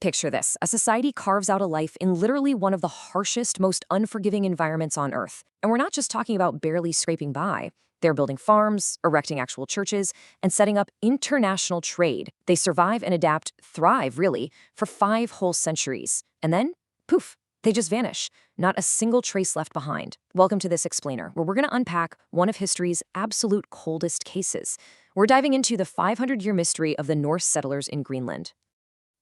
Picture this. A society carves out a life in literally one of the harshest, most unforgiving environments on Earth. And we're not just talking about barely scraping by. They're building farms, erecting actual churches, and setting up international trade. They survive and adapt, thrive really, for 5 whole centuries. And then, poof, they just vanish. Not a single trace left behind. Welcome to this explainer, where we're going to unpack one of history's absolute coldest cases. We're diving into the 500-year mystery of the Norse settlers in Greenland.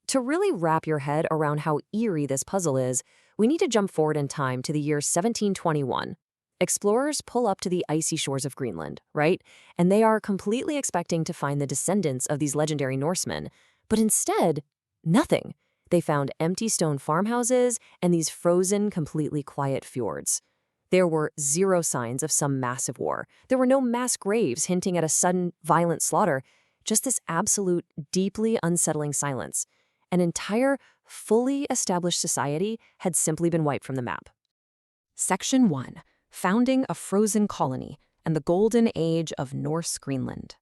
To really wrap your head around how eerie this puzzle is, we need to jump forward in time to the year 1721. Explorers pull up to the icy shores of Greenland, right? And they are completely expecting to find the descendants of these legendary Norsemen. But instead, nothing. They found empty stone farmhouses and these frozen, completely quiet fjords. There were 0 signs of some massive war. There were no mass graves hinting at a sudden, violent slaughter. Just this absolute, deeply unsettling silence. An entire, fully established society had simply been wiped from the map. Section 1. Founding a frozen colony and the golden age of Norse Greenland.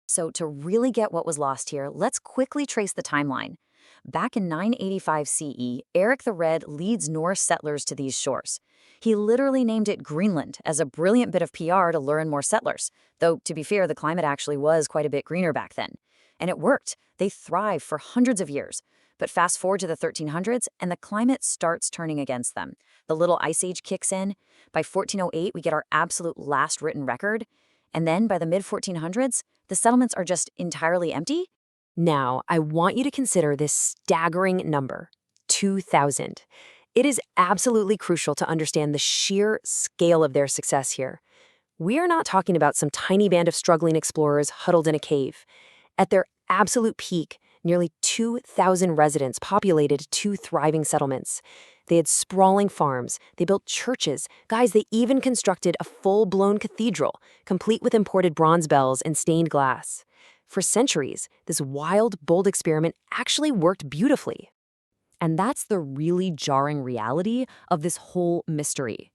So to really get what was lost here, let's quickly trace the timeline. Back in 985 CE, Eric the Red leads Norse settlers to these shores. He literally named it Greenland as a brilliant bit of PR to lure in more settlers, though to be fair, the climate actually was quite a bit greener back then. And it worked. They thrived for hundreds of years. But fast forward to the 1300s, and the climate starts turning against them. The Little Ice Age kicks in. By 1408, we get our absolute last written record. And then by the mid-1400s, the settlements are just entirely empty. Now, I want you to consider this staggering number, 2,000. It is absolutely crucial to understand the sheer scale of their success here. We are not talking about some tiny band of struggling explorers huddled in a cave. At their absolute peak, nearly 2,000 residents populated 2 thriving settlements. They had sprawling farms, they built churches. Guys, they even constructed a full-blown cathedral, complete with imported bronze bells and stained glass. For centuries, this wild, bold experiment actually worked beautifully. And that's the really jarring reality of this whole mystery.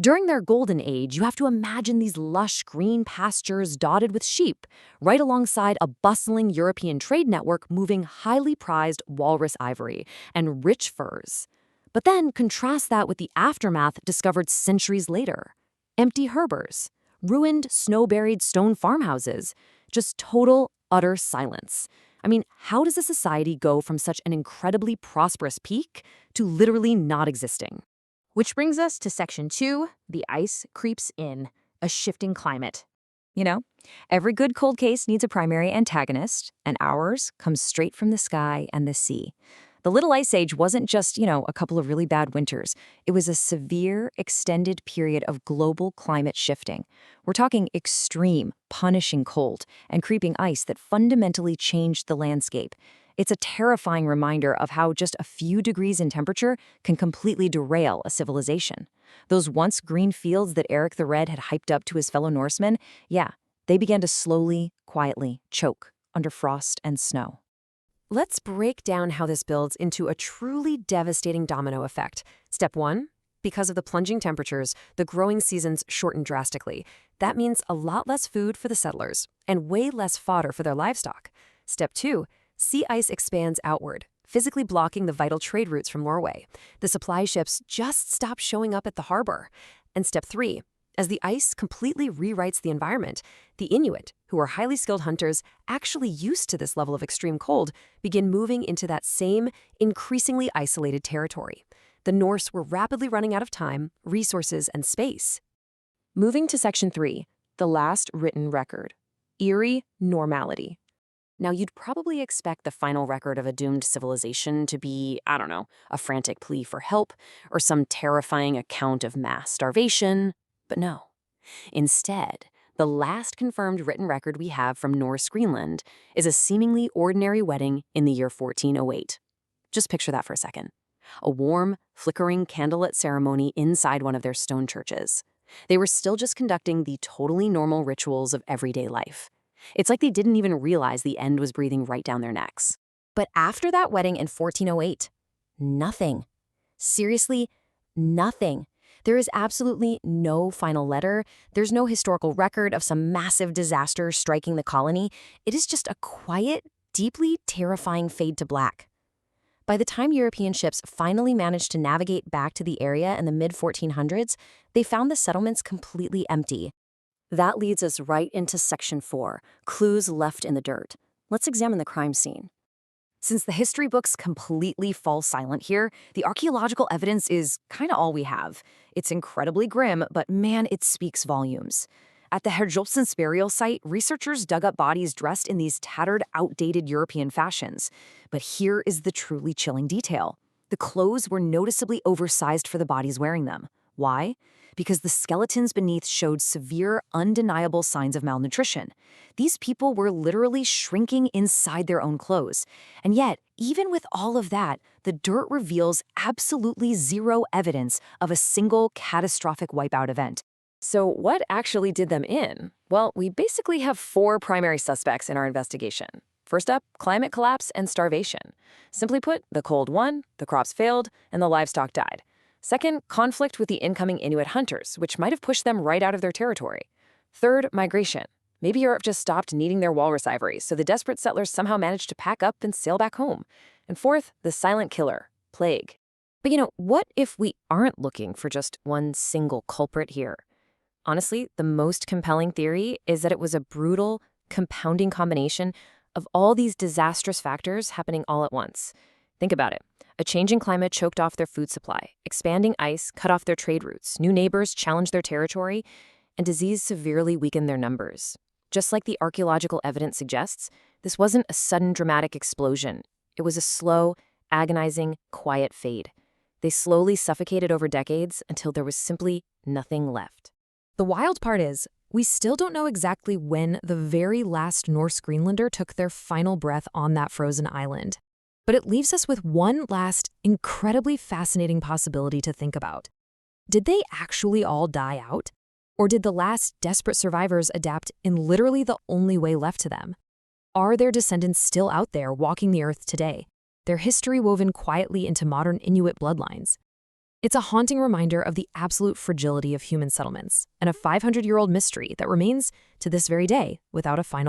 During their golden age, you have to imagine these lush green pastures dotted with sheep, right alongside a bustling European trade network moving highly prized walrus ivory and rich furs. But then contrast that with the aftermath discovered centuries later. Empty harbors, ruined snow-buried stone farmhouses, just total, utter silence. I mean, how does a society go from such an incredibly prosperous peak to literally not existing? Which brings us to Section 2, the ice creeps in, a shifting climate. You know, every good cold case needs a primary antagonist, and ours comes straight from the sky and the sea. The Little Ice Age wasn't just, a couple of really bad winters. It was a severe, extended period of global climate shifting. We're talking extreme, punishing cold and creeping ice that fundamentally changed the landscape. It's a terrifying reminder of how just a few degrees in temperature can completely derail a civilization. Those once green fields that Eric the Red had hyped up to his fellow Norsemen, they began to slowly, quietly choke under frost and snow. Let's break down how this builds into a truly devastating domino effect. Step 1, because of the plunging temperatures, the growing seasons shorten drastically. That means a lot less food for the settlers and way less fodder for their livestock. Step 2, sea ice expands outward, physically blocking the vital trade routes from Norway. The supply ships just stop showing up at the harbor. And step 3, as the ice completely rewrites the environment, the Inuit, who are highly skilled hunters, actually used to this level of extreme cold, begin moving into that same, increasingly isolated territory. The Norse were rapidly running out of time, resources, and space. Moving to Section 3, the last written record, eerie normality. Now, you'd probably expect the final record of a doomed civilization to be, a frantic plea for help or some terrifying account of mass starvation. But no. Instead, the last confirmed written record we have from Norse Greenland is a seemingly ordinary wedding in the year 1408. Just picture that for a second. A warm, flickering candlelit ceremony inside one of their stone churches. They were still just conducting the totally normal rituals of everyday life. It's like they didn't even realize the end was breathing right down their necks. But after that wedding in 1408, nothing. Seriously, nothing. There is absolutely no final letter. There's no historical record of some massive disaster striking the colony. It is just a quiet, deeply terrifying fade to black. By the time European ships finally managed to navigate back to the area in the mid-1400s, they found the settlements completely empty. That leads us right into Section 4, clues left in the dirt. Let's examine the crime scene. Since the history books completely fall silent here, the archaeological evidence is kind of all we have. It's incredibly grim, but man, it speaks volumes. At the Herjolfsens burial site, researchers dug up bodies dressed in these tattered, outdated European fashions. But here is the truly chilling detail. The clothes were noticeably oversized for the bodies wearing them. Why? Because the skeletons beneath showed severe, undeniable signs of malnutrition. These people were literally shrinking inside their own clothes. And yet, even with all of that, the dirt reveals absolutely zero evidence of a single catastrophic wipeout event. So what actually did them in? Well, we basically have 4 primary suspects in our investigation. First up, climate collapse and starvation. Simply put, the cold won, the crops failed, and the livestock died. Second, conflict with the incoming Inuit hunters, which might have pushed them right out of their territory. Third, migration. Maybe Europe just stopped needing their walrus ivory, so the desperate settlers somehow managed to pack up and sail back home. And fourth, the silent killer, plague. But what if we aren't looking for just one single culprit here? Honestly, the most compelling theory is that it was a brutal, compounding combination of all these disastrous factors happening all at once. Think about it. A changing climate choked off their food supply, expanding ice cut off their trade routes, new neighbors challenged their territory, and disease severely weakened their numbers. Just like the archaeological evidence suggests, this wasn't a sudden dramatic explosion. It was a slow, agonizing, quiet fade. They slowly suffocated over decades until there was simply nothing left. The wild part is, we still don't know exactly when the very last Norse Greenlander took their final breath on that frozen island. But it leaves us with one last, incredibly fascinating possibility to think about. Did they actually all die out? Or did the last desperate survivors adapt in literally the only way left to them? Are their descendants still out there walking the earth today, their history woven quietly into modern Inuit bloodlines? It's a haunting reminder of the absolute fragility of human settlements and a 500-year-old mystery that remains, to this very day, without a final